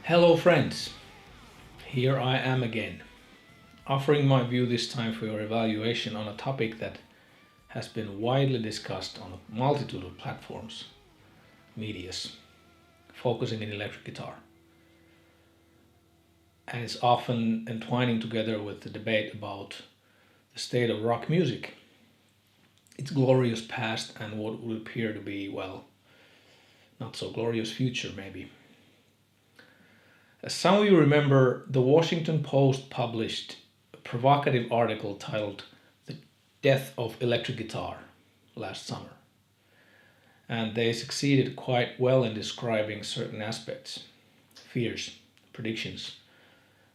Hello friends, here I am again, offering my view this time for your evaluation on a topic that has been widely discussed on a multitude of platforms, medias, focusing in electric guitar. And it's often entwining together with the debate about the state of rock music, its glorious past and what would appear to be, well, not so glorious future maybe. As some of you remember, the Washington Post published a provocative article titled "The Death of Electric Guitar" last summer. And they succeeded quite well in describing certain aspects, fears, predictions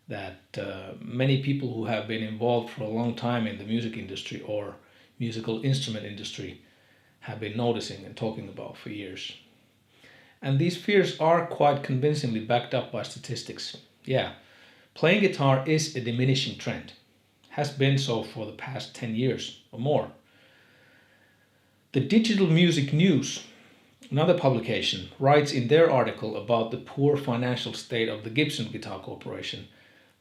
that many people who have been involved for a long time in the music industry or musical instrument industry have been noticing and talking about for years. And these fears are quite convincingly backed up by statistics. Yeah, playing guitar is a diminishing trend. Has been so for the past 10 years or more. The Digital Music News, another publication, writes in their article about the poor financial state of the Gibson Guitar Corporation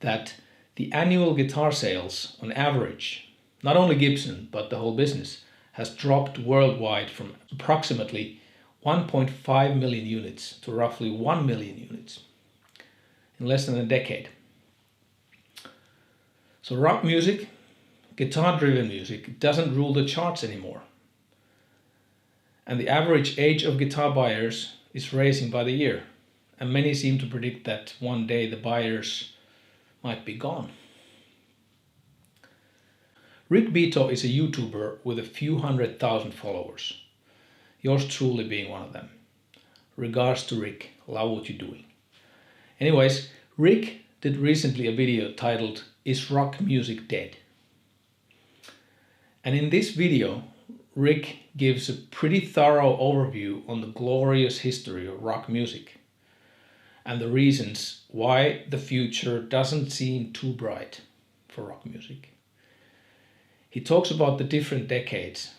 that the annual guitar sales on average, not only Gibson but the whole business, has dropped worldwide from approximately 1.5 million units to roughly 1 million units in less than a decade. So rock music, guitar-driven music, doesn't rule the charts anymore. And the average age of guitar buyers is rising by the year. And many seem to predict that one day the buyers might be gone. Rick Beato is a YouTuber with a few 100,000 followers. Yours truly being one of them. Regards to Rick, love what you're doing. Anyways, Rick did recently a video titled "Is Rock Music Dead?" And in this video, Rick gives a pretty thorough overview on the glorious history of rock music and the reasons why the future doesn't seem too bright for rock music. He talks about the different decades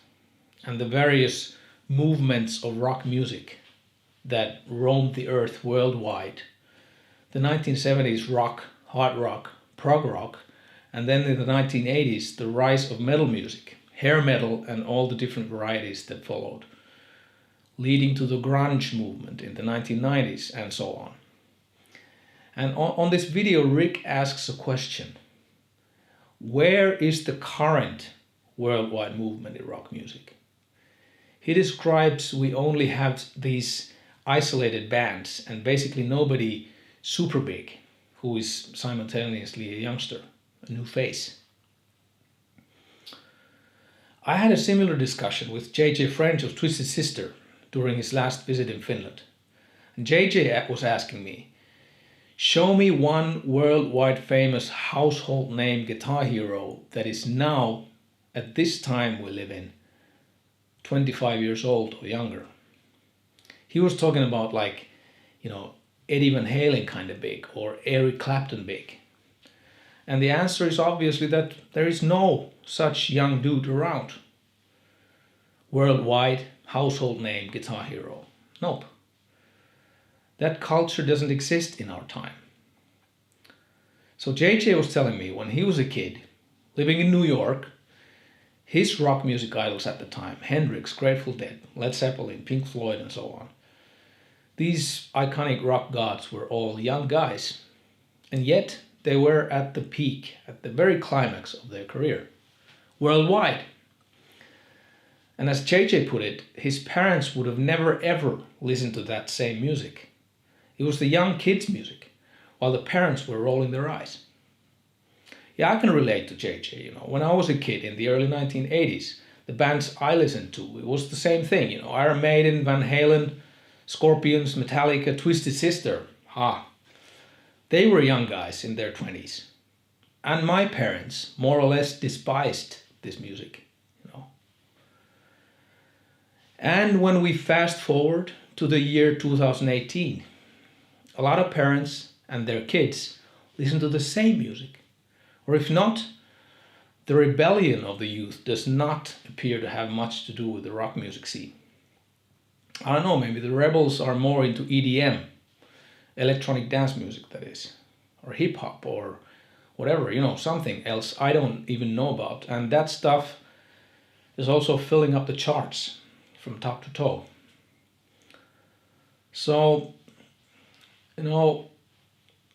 and the various movements of rock music that roamed the earth worldwide. The 1970s rock, hard rock, prog rock, and then in the 1980s the rise of metal music, hair metal and all the different varieties that followed, leading to the grunge movement in the 1990s and so on. And on this video Rick asks a question. Where is the current worldwide movement in rock music? He describes we only have these isolated bands and basically nobody super big who is simultaneously a youngster, a new face. I had a similar discussion with JJ French of Twisted Sister during his last visit in Finland. And JJ was asking me, show me one worldwide famous household name guitar hero that is now, at this time we live in, 25 years old or younger. He was talking about Eddie Van Halen kind of big or Eric Clapton big. And the answer is obviously that there is no such young dude around. Worldwide household name guitar hero. Nope. That culture doesn't exist in our time. So JJ was telling me when he was a kid, living in New York, his rock music idols at the time, Hendrix, Grateful Dead, Led Zeppelin, Pink Floyd and so on. These iconic rock gods were all young guys, and yet they were at the peak, at the very climax of their career, worldwide. And as JJ put it, his parents would have never ever listened to that same music. It was the young kids' music, while the parents were rolling their eyes. Yeah, I can relate to JJ. When I was a kid in the early 1980s, the bands I listened to, it was the same thing. Iron Maiden, Van Halen, Scorpions, Metallica, Twisted Sister. They were young guys in their 20s. And my parents more or less despised this music. And when we fast forward to the year 2018, a lot of parents and their kids listen to the same music. Or if not, The rebellion of the youth does not appear to have much to do with the rock music scene. I don't know, maybe the rebels are more into EDM, electronic dance music that is, or hip hop or whatever, something else I don't even know about. And that stuff is also filling up the charts from top to toe. So,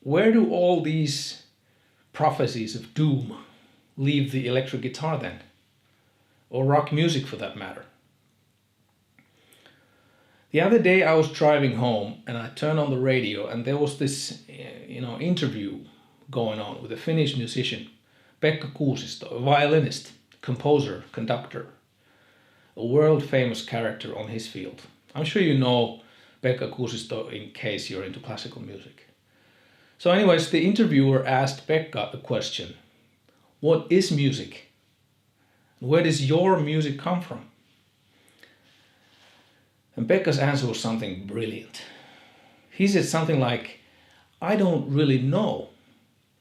where do all these prophecies of doom leave the electric guitar then? Or rock music for that matter? The other day I was driving home and I turned on the radio and there was this, interview going on with a Finnish musician, Pekka Kuusisto, a violinist, composer, conductor, a world famous character on his field. I'm sure you know Pekka Kuusisto in case you're into classical music. So anyways, the interviewer asked Pekka a question. What is music? Where does your music come from? And Pekka's answer was something brilliant. He said something like, I don't really know.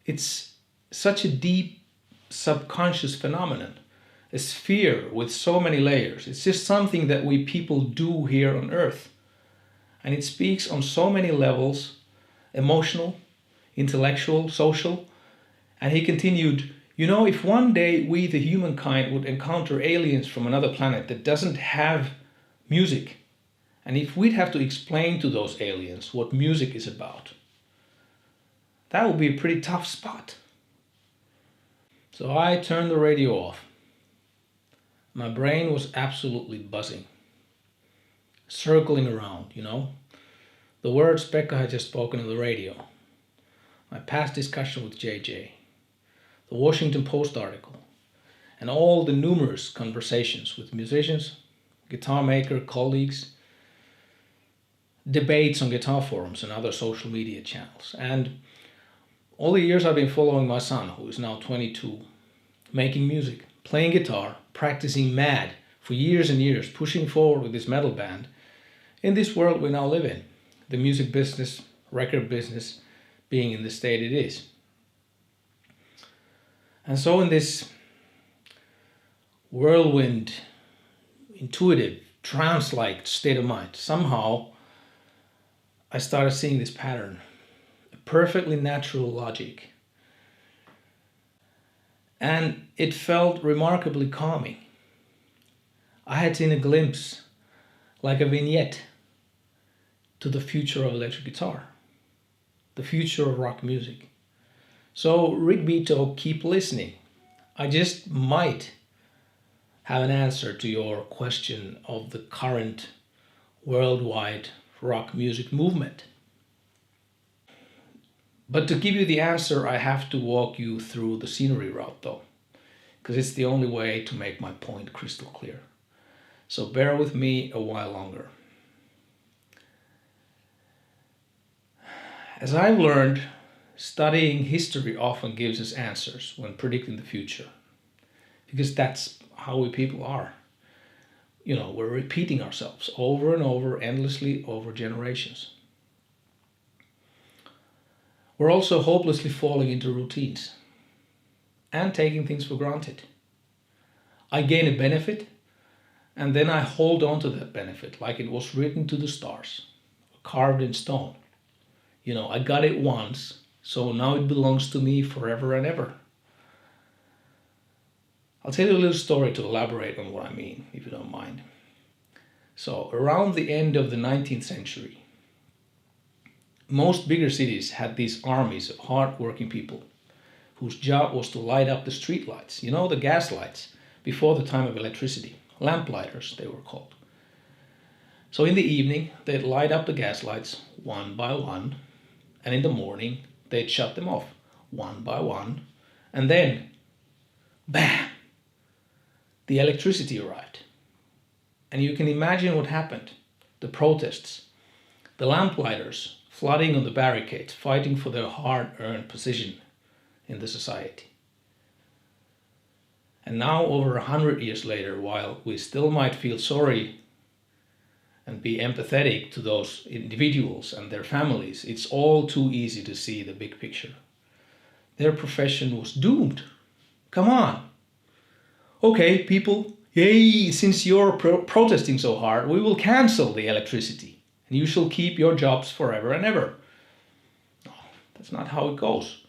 It's such a deep subconscious phenomenon, a sphere with so many layers. It's just something that we people do here on Earth. And it speaks on so many levels, emotional, intellectual, social. And he continued, if one day we, the humankind, would encounter aliens from another planet that doesn't have music, and if we'd have to explain to those aliens what music is about, that would be a pretty tough spot. So I turned the radio off. My brain was absolutely buzzing, circling around, the words Pekka had just spoken on the radio, my past discussion with JJ, the Washington Post article, and all the numerous conversations with musicians, guitar maker colleagues, debates on guitar forums and other social media channels. And all the years I've been following my son, who is now 22, making music, playing guitar, practicing mad for years and years, pushing forward with this metal band in this world we now live in, the music business, record business being in the state it is. And so in this whirlwind, intuitive, trance-like state of mind, somehow I started seeing this pattern, a perfectly natural logic. And it felt remarkably calming. I had seen a glimpse, like a vignette, to the future of electric guitar, the future of rock music. So Rick Beato, keep listening. I just might have an answer to your question of the current worldwide rock music movement. But to give you the answer, I have to walk you through the scenery route though, because it's the only way to make my point crystal clear. So bear with me a while longer. As I've learned, studying history often gives us answers when predicting the future, because that's how we people are. We're repeating ourselves over and over, endlessly over generations. We're also hopelessly falling into routines and taking things for granted. I gain a benefit and then I hold on to that benefit like it was written to the stars, carved in stone. I got it once, so now it belongs to me forever and ever. I'll tell you a little story to elaborate on what I mean, if you don't mind. So, around the end of the 19th century, most bigger cities had these armies of hard-working people whose job was to light up the street lights, the gas lights, before the time of electricity. Lamplighters, they were called. So in the evening, they'd light up the gas lights one by one, and in the morning, they'd shut them off one by one, and then, bam, the electricity arrived. And you can imagine what happened. The protests, the lamplighters flooding on the barricades, fighting for their hard-earned position in the society. And now, over 100 years later, while we still might feel sorry and be empathetic to those individuals and their families, it's all too easy to see the big picture. Their profession was doomed. Come on. Okay, people, yay, since you're protesting so hard, we will cancel the electricity and you shall keep your jobs forever and ever. No, that's not how it goes.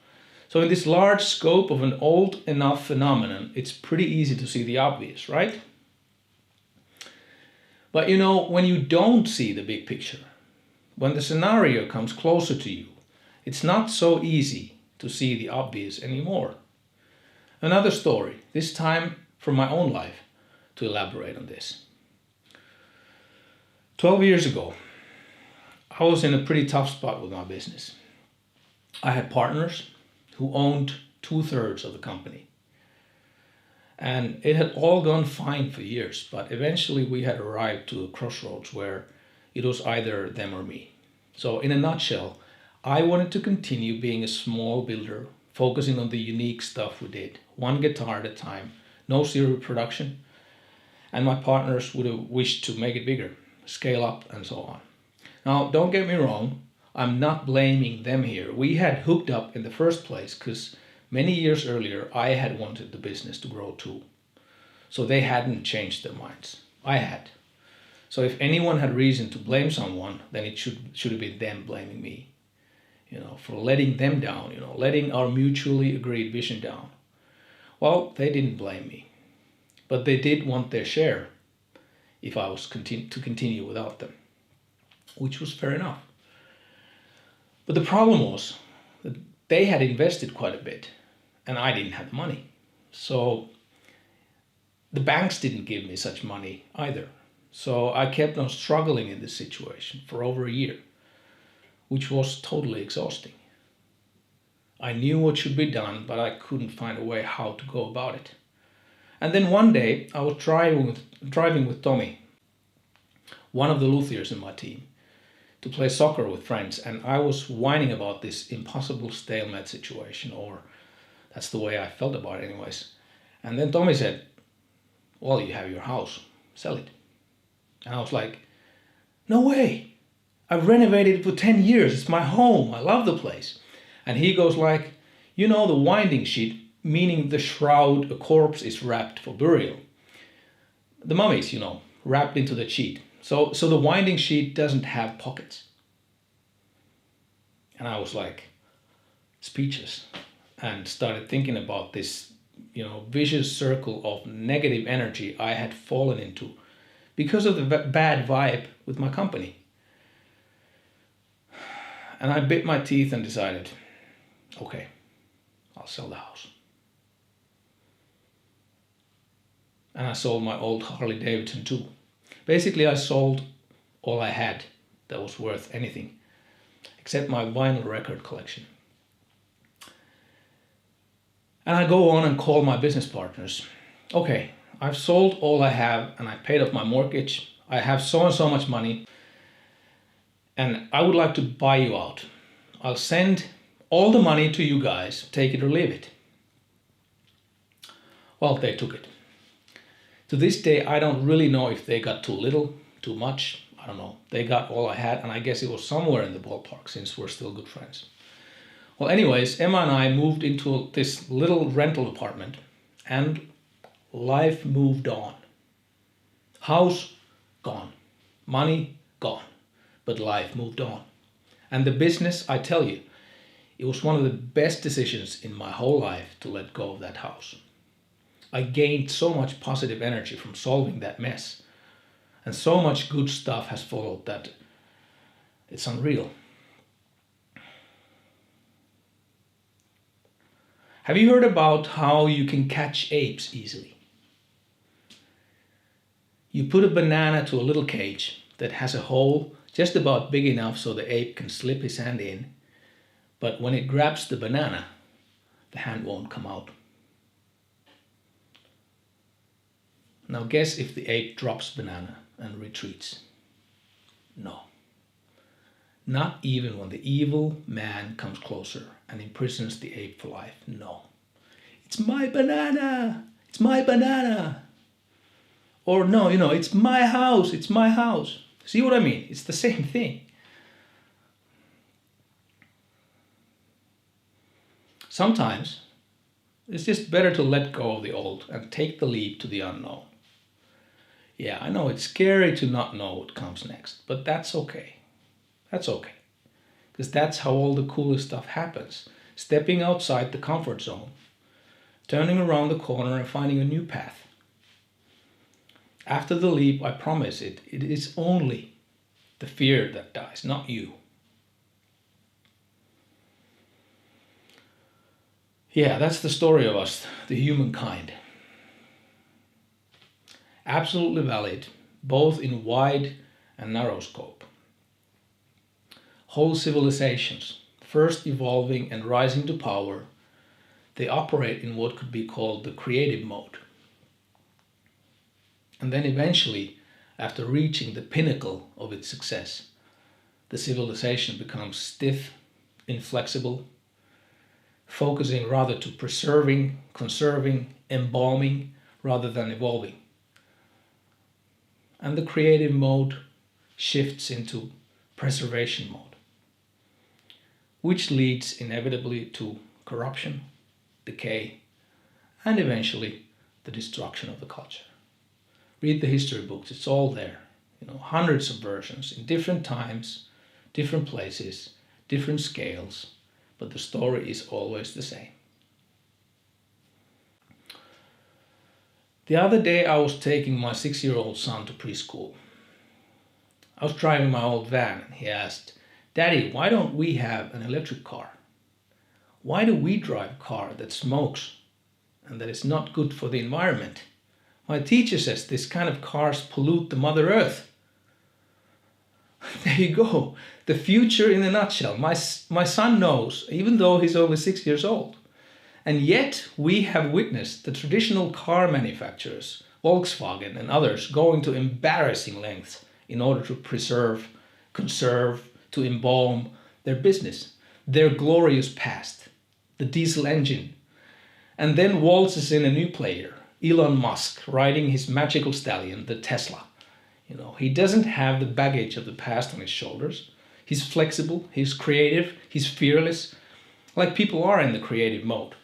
So in this large scope of an old enough phenomenon, it's pretty easy to see the obvious, right? But you know, when you don't see the big picture, when the scenario comes closer to you, it's not so easy to see the obvious anymore. Another story, this time from my own life, to elaborate on this. 12 years ago, I was in a pretty tough spot with my business. I had partners who owned 2/3 of the company. And it had all gone fine for years, but eventually we had arrived to a crossroads where it was either them or me. So, in a nutshell, I wanted to continue being a small builder, focusing on the unique stuff we did, one guitar at a time, no serial production, and my partners would have wished to make it bigger, scale up, and so on. Now, don't get me wrong, I'm not blaming them here. We had hooked up in the first place because many years earlier I had wanted the business to grow too. So they hadn't changed their minds. I had. So if anyone had reason to blame someone, then it should have been them blaming me. For letting them down, letting our mutually agreed vision down. Well, they didn't blame me. But they did want their share if I was to continue without them, which was fair enough. But the problem was that they had invested quite a bit and I didn't have the money. So the banks didn't give me such money either. So I kept on struggling in this situation for over a year, which was totally exhausting. I knew what should be done, but I couldn't find a way how to go about it. And then one day I was driving with Tommy, one of the luthiers in my team, to play soccer with friends, and I was whining about this impossible stalemate situation, or that's the way I felt about it anyways. And then Tommy said, well, you have your house, sell it. And I was like, no way, I've renovated it for 10 years, it's my home, I love the place. And he goes like, the winding sheet, meaning the shroud a corpse is wrapped for burial. The mummies, wrapped into the sheet. So the winding sheet doesn't have pockets. And I was like speechless and started thinking about this, vicious circle of negative energy I had fallen into because of the bad vibe with my company. And I bit my teeth and decided, okay, I'll sell the house. And I sold my old Harley Davidson too. Basically, I sold all I had that was worth anything, except my vinyl record collection. And I go on and call my business partners. Okay, I've sold all I have and I paid off my mortgage. I have so and so much money and I would like to buy you out. I'll send all the money to you guys, take it or leave it. Well, they took it. To this day, I don't really know if they got too little, too much. I don't know. They got all I had, and I guess it was somewhere in the ballpark since we're still good friends. Well, anyways, Emma and I moved into this little rental apartment, and life moved on. House, gone. Money, gone. But life moved on. And the business, I tell you, it was one of the best decisions in my whole life to let go of that house. I gained so much positive energy from solving that mess. And so much good stuff has followed that it's unreal. Have you heard about how you can catch apes easily? You put a banana to a little cage that has a hole just about big enough so the ape can slip his hand in, but when it grabs the banana, the hand won't come out. Now guess if the ape drops banana and retreats. No. Not even when the evil man comes closer and imprisons the ape for life. No. It's my banana! It's my banana! Or no, it's my house, it's my house. See what I mean? It's the same thing. Sometimes It's just better to let go of the old and take the leap to the unknown. Yeah, I know it's scary to not know what comes next, but that's okay. That's okay. Because that's how all the coolest stuff happens. Stepping outside the comfort zone, turning around the corner and finding a new path. After the leap, I promise it is only the fear that dies, not you. Yeah, that's the story of us, the humankind. Absolutely valid, both in wide and narrow scope. Whole civilizations, first evolving and rising to power, they operate in what could be called the creative mode. And then eventually, after reaching the pinnacle of its success, the civilization becomes stiff, inflexible, focusing rather to preserving, conserving, embalming, rather than evolving. And the creative mode shifts into preservation mode, which leads inevitably to corruption, decay, and eventually the destruction of the culture. Read the history books, it's all there. Hundreds of versions in different times, different places, different scales, but the story is always the same. The other day I was taking my 6-year-old son to preschool. I was driving my old van and he asked, "Daddy, why don't we have an electric car? Why do we drive a car that smokes and that is not good for the environment? My teacher says this kind of cars pollute the Mother Earth." There you go. The future in a nutshell. My son knows, even though he's only 6 years old. And yet we have witnessed the traditional car manufacturers, Volkswagen and others, going to embarrassing lengths in order to preserve, conserve, to embalm their business, their glorious past, the diesel engine. And then waltzes in a new player, Elon Musk, riding his magical stallion, the Tesla. He doesn't have the baggage of the past on his shoulders. He's flexible, he's creative, he's fearless, like people are in the creative mode.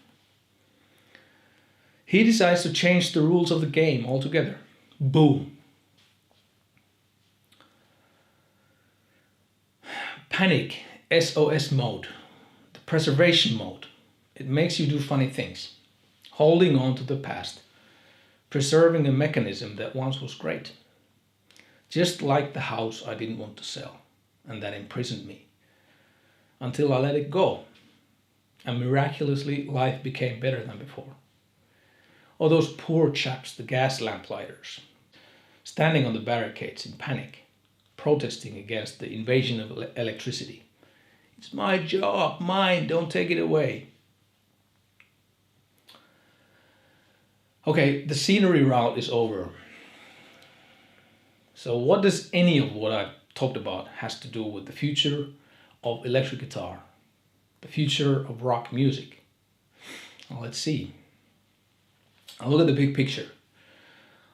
He decides to change the rules of the game altogether. Boom. Panic, SOS mode, the preservation mode. It makes you do funny things. Holding on to the past, preserving a mechanism that once was great. Just like the house I didn't want to sell and that imprisoned me. Until I let it go. And miraculously life became better than before. Or those poor chaps, the gas lamplighters, standing on the barricades in panic, protesting against the invasion of electricity. "It's my job, mine, don't take it away." Okay, the scenery route is over. So what does any of what I've talked about has to do with the future of electric guitar, the future of rock music? Well, let's see. I'll look at the big picture.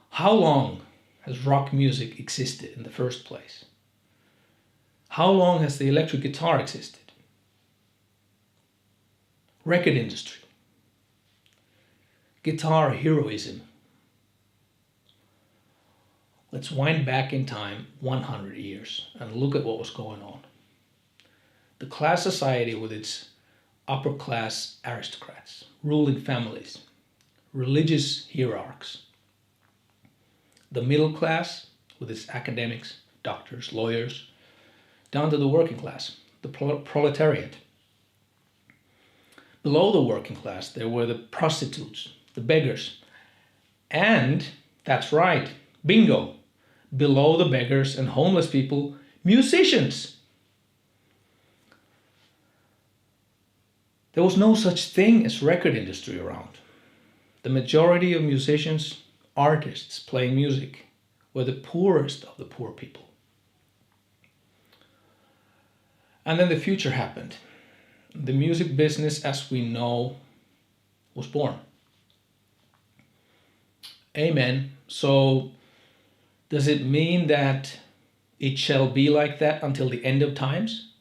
How long has rock music existed in the first place? How long has the electric guitar existed? Record industry. Guitar heroism. Let's wind back in time 100 years and look at what was going on. The class society with its upper class aristocrats, ruling families, religious hierarchs. The middle class with its academics, doctors, lawyers, down to the working class, the proletariat. Below the working class there were the prostitutes, the beggars, and, that's right, bingo, below the beggars and homeless people, musicians. There was no such thing as record industry around. The majority of musicians, artists playing music, were the poorest of the poor people. And then the future happened. The music business as we know was born. Amen. So does it mean that it shall be like that until the end of times?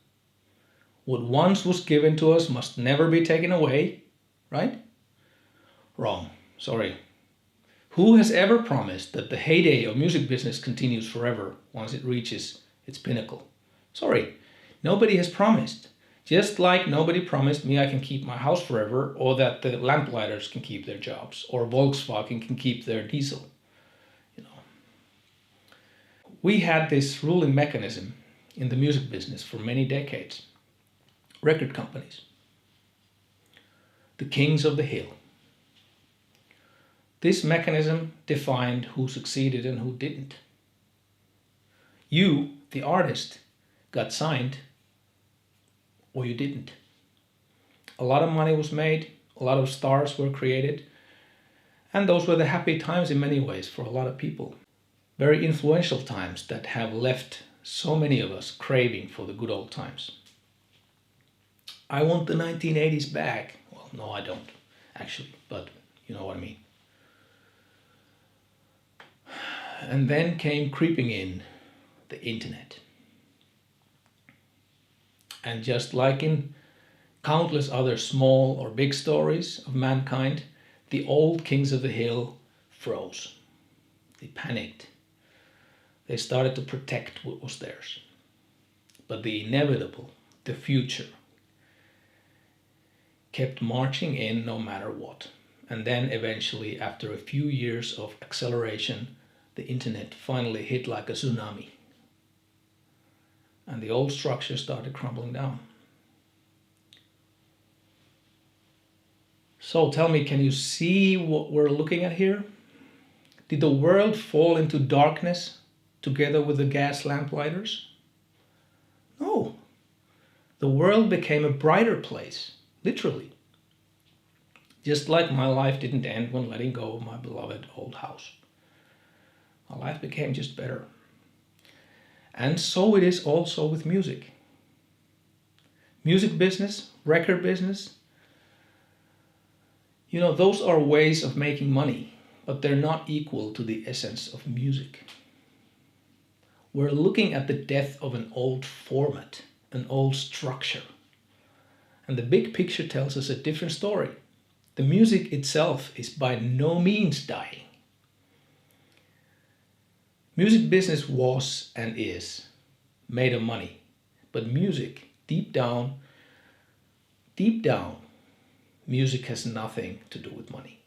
What once was given to us must never be taken away, right? Wrong. Sorry. Who has ever promised that the heyday of music business continues forever once it reaches its pinnacle? Sorry, nobody has promised. Just like nobody promised me I can keep my house forever, or that the lamplighters can keep their jobs, or Volkswagen can keep their diesel. You know, we had this ruling mechanism in the music business for many decades. Record companies, the kings of the hill. This mechanism defined who succeeded and who didn't. You, the artist, got signed, or you didn't. A lot of money was made, a lot of stars were created, and those were the happy times in many ways for a lot of people. Very influential times that have left so many of us craving for the good old times. I want the 1980s back. Well, no, I don't, actually, but you know what I mean. And then came creeping in the internet. And just like in countless other small or big stories of mankind, the old kings of the hill froze. They panicked. They started to protect what was theirs. But the inevitable, the future, kept marching in no matter what. And then eventually, after a few years of acceleration, the internet finally hit like a tsunami. And the old structure started crumbling down. So tell me, can you see what we're looking at here? Did the world fall into darkness together with the gas lamplighters? No. The world became a brighter place, literally. Just like my life didn't end when letting go of my beloved old house. My life became just better. And so it is also with music. Music business, record business, those are ways of making money, but they're not equal to the essence of music. We're looking at the death of an old format, an old structure. And the big picture tells us a different story. The music itself is by no means dying. Music business was and is made of money, but music, deep down, music has nothing to do with money.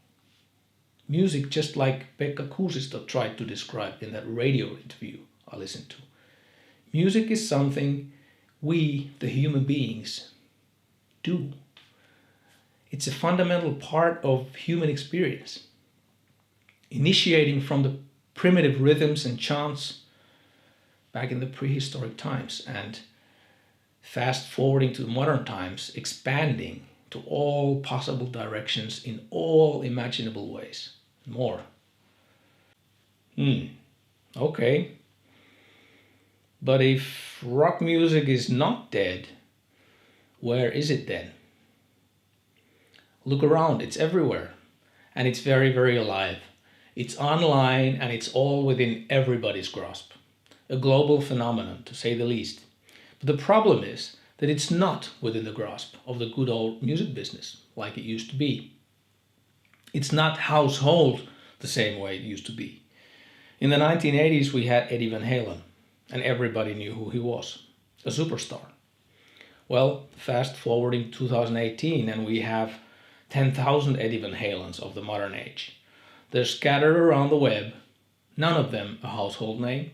Music, just like Pekka Kuusisto tried to describe in that radio interview I listened to, music is something we, the human beings, do. It's a fundamental part of human experience, initiating from the primitive rhythms and chants back in the prehistoric times and fast forwarding to modern times, expanding to all possible directions in all imaginable ways. More. Okay. But if rock music is not dead, where is it then? Look around, it's everywhere. And it's very, very alive. It's online and it's all within everybody's grasp. A global phenomenon, to say the least. But the problem is that it's not within the grasp of the good old music business like it used to be. It's not household the same way it used to be. In the 1980s we had Eddie Van Halen and everybody knew who he was, a superstar. Well, fast forwarding 2018 and we have 10,000 Eddie Van Halens of the modern age. They're scattered around the web, none of them a household name,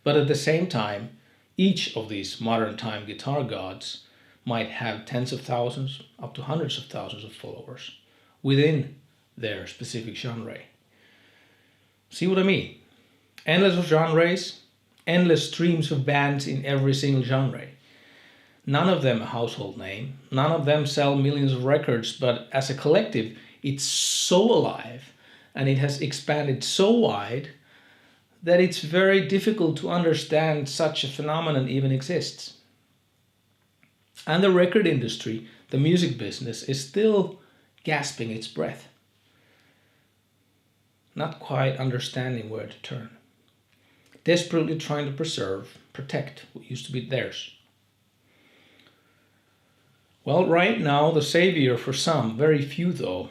but at the same time, each of these modern time guitar gods might have tens of thousands, up to hundreds of thousands of followers within their specific genre. See what I mean? Endless of genres, endless streams of bands in every single genre. None of them a household name, none of them sell millions of records, but as a collective, it's so alive and it has expanded so wide that it's very difficult to understand such a phenomenon even exists. And the record industry, the music business, is still gasping its breath, not quite understanding where to turn, desperately trying to preserve, protect what used to be theirs. Well, right now, the savior for some, very few though,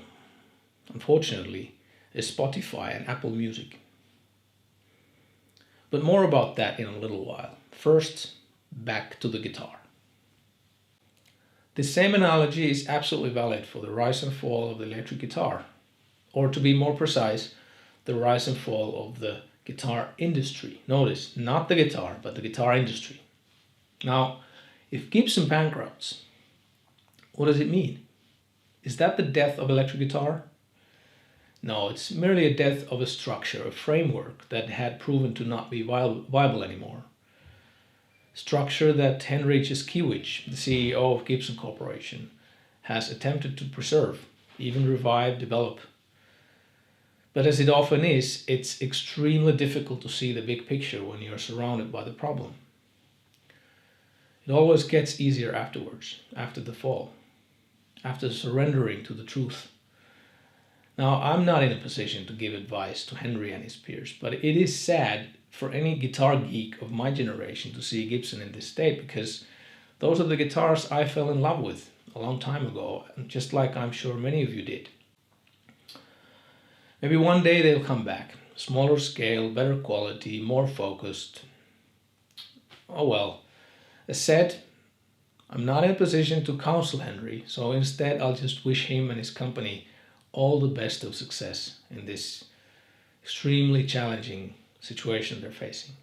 unfortunately, is Spotify and Apple Music. But more about that in a little while. First, back to the guitar. The same analogy is absolutely valid for the rise and fall of the electric guitar, or to be more precise, the rise and fall of the guitar industry. Notice, not the guitar, but the guitar industry. Now, if Gibson bankrupts, what does it mean? Is that the death of electric guitar? No, it's merely a death of a structure, a framework that had proven to not be viable anymore. Structure that Henry Kiewicz, the CEO of Gibson Corporation, has attempted to preserve, even revive, develop. But as it often is, it's extremely difficult to see the big picture when you're surrounded by the problem. It always gets easier afterwards, after the fall, after surrendering to the truth. Now, I'm not in a position to give advice to Henry and his peers, but it is sad for any guitar geek of my generation to see Gibson in this state, because those are the guitars I fell in love with a long time ago, and just like I'm sure many of you did. Maybe one day they'll come back. Smaller scale, better quality, more focused. Oh well. As said, I'm not in a position to counsel Henry, so instead I'll just wish him and his company all the best of success in this extremely challenging situation they're facing.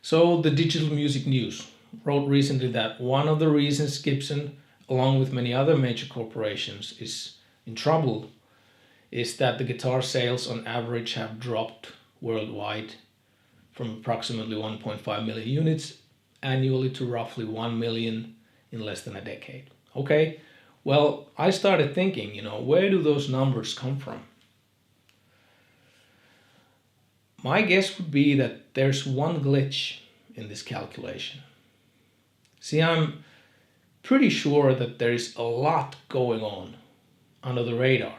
So the Digital Music News wrote recently that one of the reasons Gibson, along with many other major corporations, is in trouble is that the guitar sales on average have dropped worldwide from approximately 1.5 million units annually to roughly 1 million in less than a decade. Okay, well, I started thinking, where do those numbers come from? My guess would be that there's one glitch in this calculation. See, I'm pretty sure that there is a lot going on under the radar.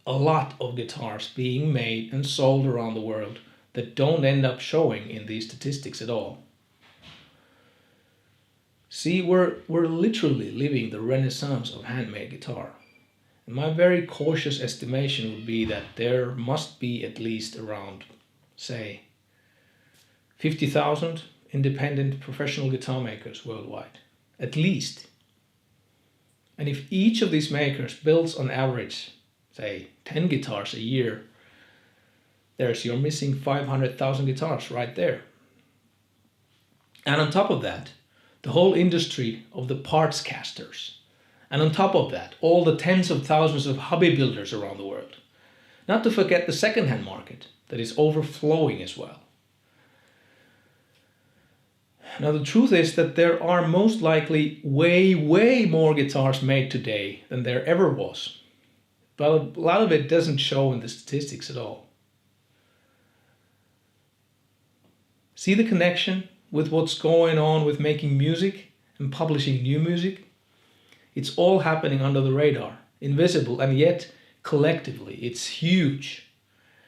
A lot of guitars being made and sold around the world that don't end up showing in these statistics at all. See, we're literally living the renaissance of handmade guitar. And my very cautious estimation would be that there must be at least around, say, 50,000 independent professional guitar makers worldwide. At least. And if each of these makers builds on average, say, 10 guitars a year, you're missing 500,000 guitars right there. And on top of that, the whole industry of the parts casters. And on top of that, all the tens of thousands of hobby builders around the world. Not to forget the second-hand market that is overflowing as well. Now the truth is that there are most likely way more guitars made today than there ever was. But a lot of it doesn't show in the statistics at all. See the connection with what's going on with making music and publishing new music? It's all happening under the radar, invisible, and yet collectively it's huge.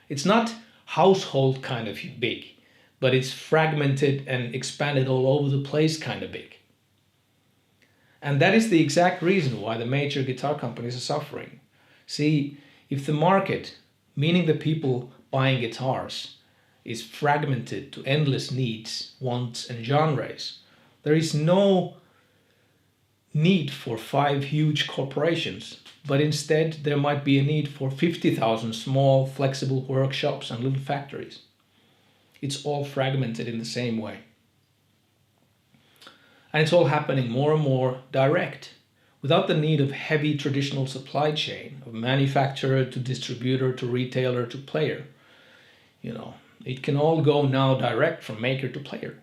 It's not household kind of big, but it's fragmented and expanded all over the place kind of big. And that is the exact reason why the major guitar companies are suffering. See, if the market, meaning the people buying guitars, is fragmented to endless needs, wants, and genres, there is no need for 5 huge corporations, but instead there might be a need for 50,000 small, flexible workshops and little factories. It's all fragmented in the same way. And it's all happening more and more direct, without the need of heavy traditional supply chain, of manufacturer to distributor to retailer to player. It can all go now direct from maker to player.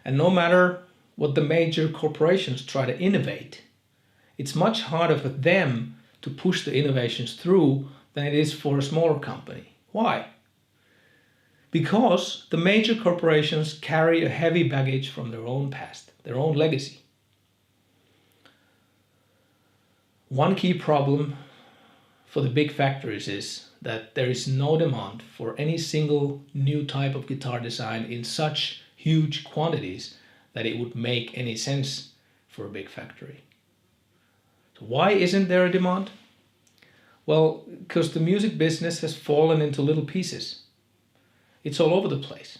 And no matter what the major corporations try to innovate, it's much harder for them to push the innovations through than it is for a smaller company. Why? Because the major corporations carry a heavy baggage from their own past, their own legacy. One key problem for the big factories is that there is no demand for any single new type of guitar design in such huge quantities that it would make any sense for a big factory. So why isn't there a demand? Well, because the music business has fallen into little pieces. It's all over the place.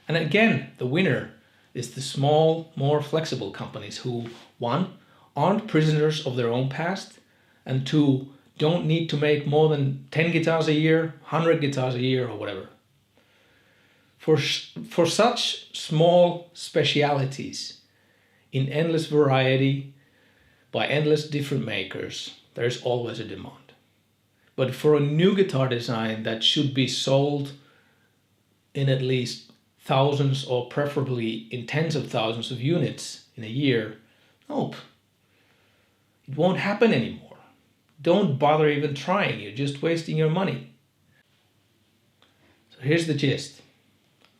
And again, the winner is the small, more flexible companies who, one, aren't prisoners of their own past, and two, don't need to make more than 10 guitars a year, 100 guitars a year, or whatever. For such small specialities in endless variety by endless different makers, there's always a demand. But for a new guitar design that should be sold in at least thousands or preferably in tens of thousands of units in a year, nope, it won't happen anymore. Don't bother even trying, you're just wasting your money. So here's the gist.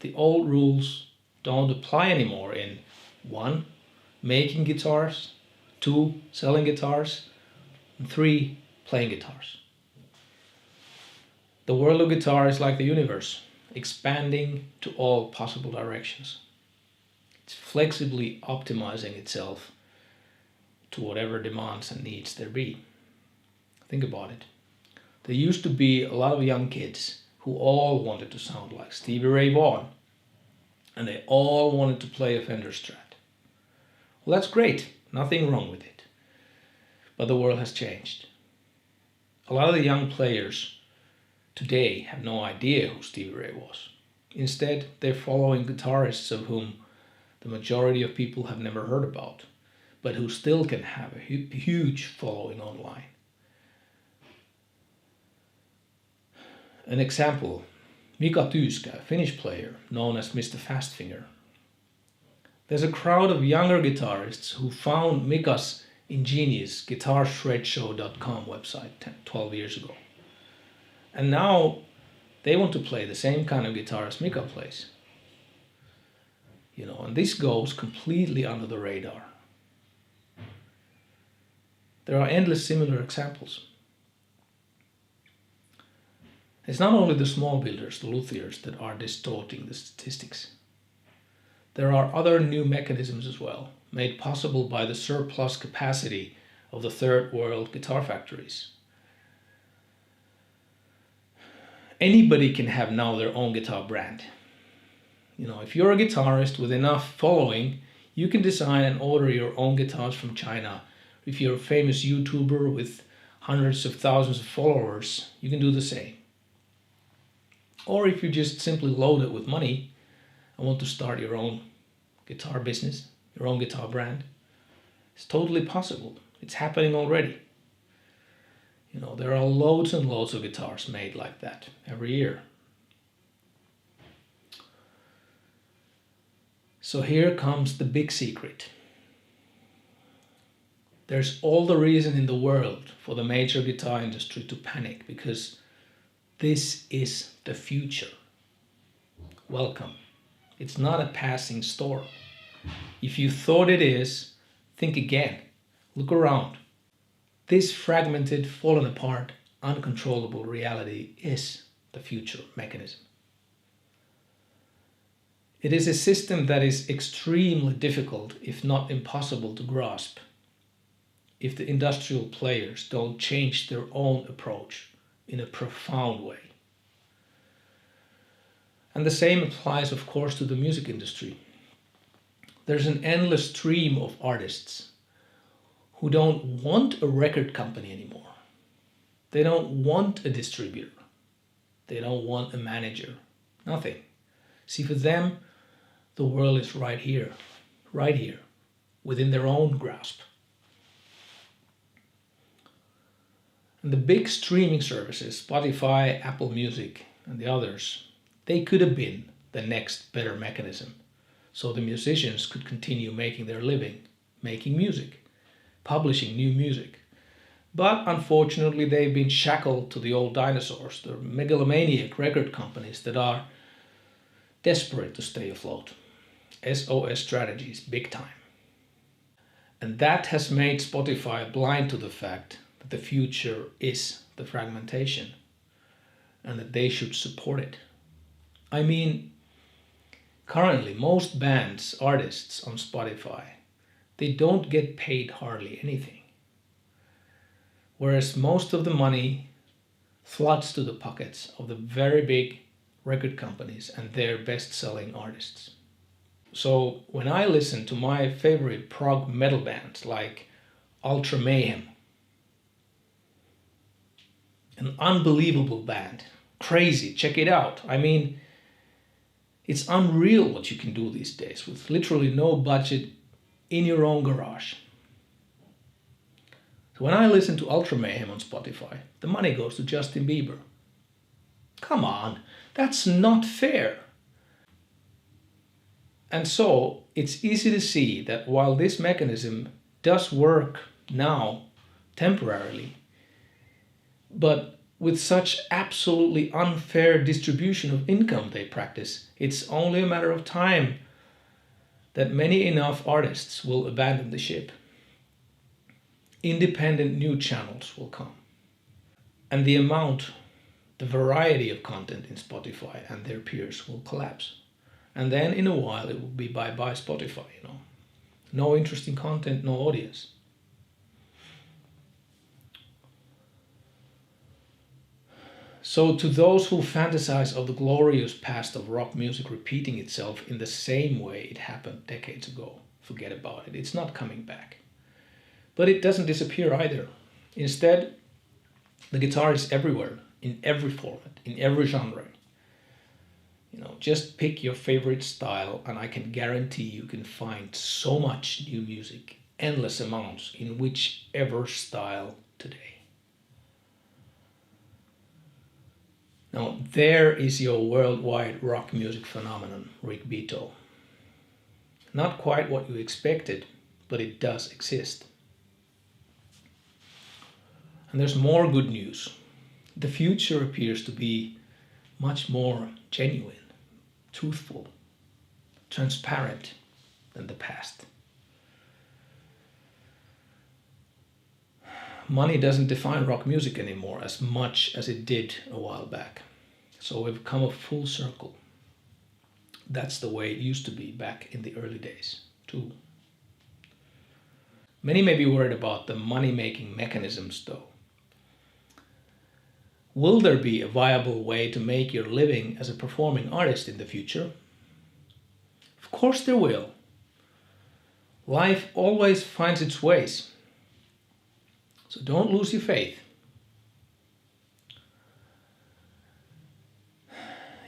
The old rules don't apply anymore in 1. Making guitars, 2. Selling guitars, and 3. Playing guitars. The world of guitar is like the universe, expanding to all possible directions. It's flexibly optimizing itself to whatever demands and needs there be. Think about it. There used to be a lot of young kids who all wanted to sound like Stevie Ray Vaughan, and they all wanted to play a Fender Strat. Well, that's great, nothing wrong with it. But the world has changed. A lot of the young players today have no idea who Stevie Ray was. Instead, they're following guitarists of whom the majority of people have never heard about, but who still can have a huge following online. An example, Mika Tyyska, a Finnish player known as Mr. Fastfinger. There's a crowd of younger guitarists who found Mika's ingenious guitarshredshow.com website 12 years ago. And now they want to play the same kind of guitar as Mika plays. And this goes completely under the radar. There are endless similar examples. It's not only the small builders, the luthiers, that are distorting the statistics. There are other new mechanisms as well, made possible by the surplus capacity of the third world guitar factories. Anybody can have now their own guitar brand. If you're a guitarist with enough following, you can design and order your own guitars from China. If you're a famous YouTuber with hundreds of thousands of followers, you can do the same. Or if you just simply loaded with money and want to start your own guitar business, your own guitar brand, it's totally possible. It's happening already. There are loads and loads of guitars made like that every year. So here comes the big secret. There's all the reason in the world for the major guitar industry to panic, because this is the future. Welcome. It's not a passing storm. If you thought it is, think again. Look around. This fragmented, fallen apart, uncontrollable reality is the future mechanism. It is a system that is extremely difficult, if not impossible, to grasp if the industrial players don't change their own approach in a profound way. And the same applies, of course, to the music industry. There's an endless stream of artists who don't want a record company anymore. They don't want a distributor. They don't want a manager. Nothing. See, for them, the world is right here, within their own grasp. And the big streaming services, Spotify, Apple Music, and the others, they could have been the next better mechanism, so the musicians could continue making their living, making music, publishing new music. But unfortunately, they've been shackled to the old dinosaurs, the megalomaniac record companies that are desperate to stay afloat. SOS strategies, big time. And that has made Spotify blind to the fact that the future is the fragmentation and that they should support it. I mean, currently most bands, artists on Spotify, they don't get paid hardly anything. whereas most of the money floods to the pockets of the very big record companies and their best-selling artists. So when I listen to my favorite prog metal bands like Ultra Mayhem, an unbelievable band, crazy, check it out. I mean, it's unreal what you can do these days with literally no budget in your own garage. So when I listen to Ultra Mayhem on Spotify, the money goes to Justin Bieber. Come on, that's not fair. And so it's easy to see that while this mechanism does work now temporarily, but with such absolutely unfair distribution of income they practice, it's only a matter of time that many enough artists will abandon the ship. Independent new channels will come. And the variety of content in Spotify and their peers will collapse. And then in a while it will be bye-bye Spotify, No interesting content, no audience. So to those who fantasize of the glorious past of rock music repeating itself in the same way it happened decades ago, forget about it. It's not coming back. But it doesn't disappear either. Instead, the guitar is everywhere, in every format, in every genre. Just pick your favorite style and I can guarantee you can find so much new music, endless amounts in whichever style today. Now, there is your worldwide rock music phenomenon, Rick Beato. Not quite what you expected, but it does exist. And there's more good news. The future appears to be much more genuine, truthful, transparent than the past. Money doesn't define rock music anymore as much as it did a while back. So we've come a full circle. That's the way it used to be back in the early days, too. Many may be worried about the money-making mechanisms, though. Will there be a viable way to make your living as a performing artist in the future? Of course there will. Life always finds its ways. So don't lose your faith.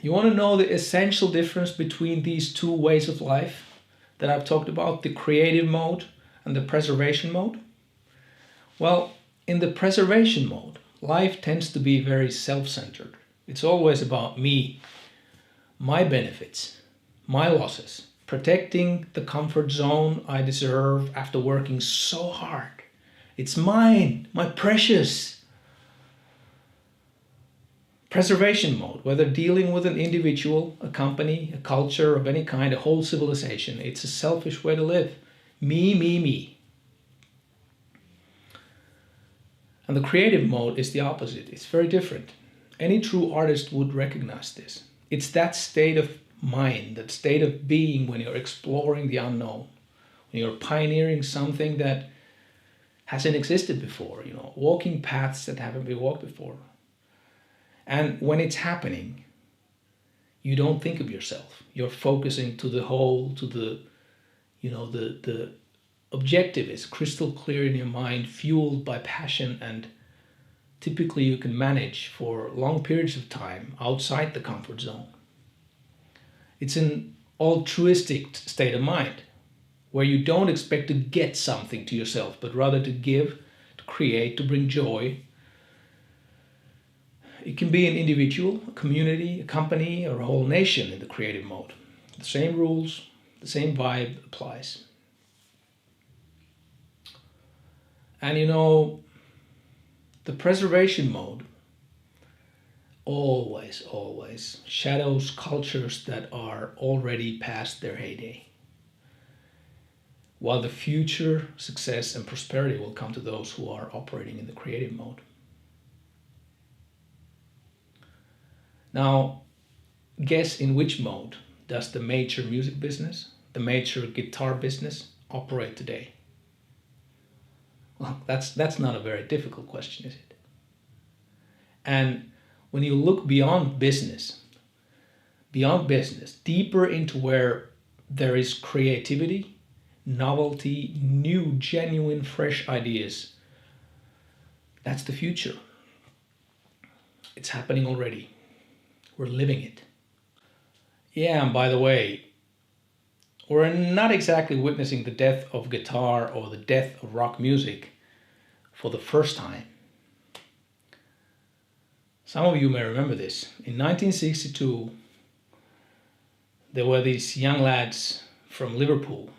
You want to know the essential difference between these two ways of life that I've talked about, the creative mode and the preservation mode? Well, in the preservation mode, life tends to be very self-centered. It's always about me, my benefits, my losses, protecting the comfort zone I deserve after working so hard. It's mine, my precious. Preservation mode, whether dealing with an individual, a company, a culture of any kind, a whole civilization, it's a selfish way to live. Me, me, me. And the creative mode is the opposite. It's very different. Any true artist would recognize this. It's that state of mind, that state of being when you're exploring the unknown, when you're pioneering something that hasn't existed before, walking paths that haven't been walked before. And when it's happening, you don't think of yourself. You're focusing to the whole, to the objective is crystal clear in your mind, fueled by passion, and typically you can manage for long periods of time outside the comfort zone. It's an altruistic state of mind where you don't expect to get something to yourself, but rather to give, to create, to bring joy. It can be an individual, a community, a company, or a whole nation in the creative mode. The same rules, the same vibe applies. And the preservation mode always shadows cultures that are already past their heyday, while the future success and prosperity will come to those who are operating in the creative mode. Now, guess in which mode does the major music business, the major guitar business operate today? Well, that's not a very difficult question, is it? And when you look beyond business, deeper into where there is creativity, novelty, new, genuine, fresh ideas, that's the future. It's happening already. We're living it. Yeah, and by the way, we're not exactly witnessing the death of guitar or the death of rock music for the first time. Some of you may remember this. In 1962, there were these young lads from Liverpool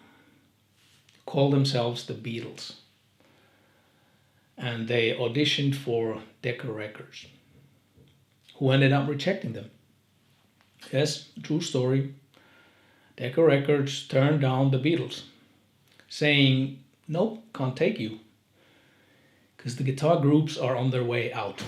who called themselves the Beatles. And they auditioned for Decca Records, who ended up rejecting them. Yes, true story. Decca Records turned down the Beatles, saying, nope, can't take you, because the guitar groups are on their way out.